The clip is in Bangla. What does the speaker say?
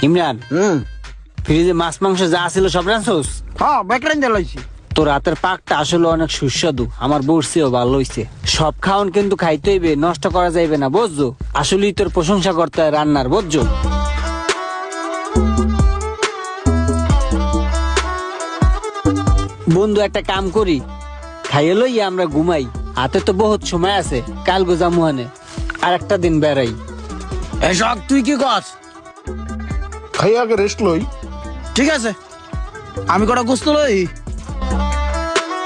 ইমরান, ফ্রিজে মাছ মাংস যা ছিল সব রাঁধছস? হ্যাঁ, বেকরাইন দিলাইছি। তোর হাতের পাকটা আসলে অনেক সুস্বাদু, আমার বলছেও ভালো হইছে। সব খাওন কিন্তু খাইতে হইবে, নষ্ট করা যাইবে না, বুঝছো? আসলেই তোর প্রশংসা করতে হয় রান্নার, বুঝছো? বন্ধু, একটা কাম করি, খাইয়ে লইয়া আমরা ঘুমাই, হাতে তো বহুত সময় আছে, কাল গোজা মুহানে আর একটা দিন বেড়াই। এসব তুই কি কর? খাই আগে রেস্ট লই। ঠিক আছে, আমি কটা গোস্ত লই।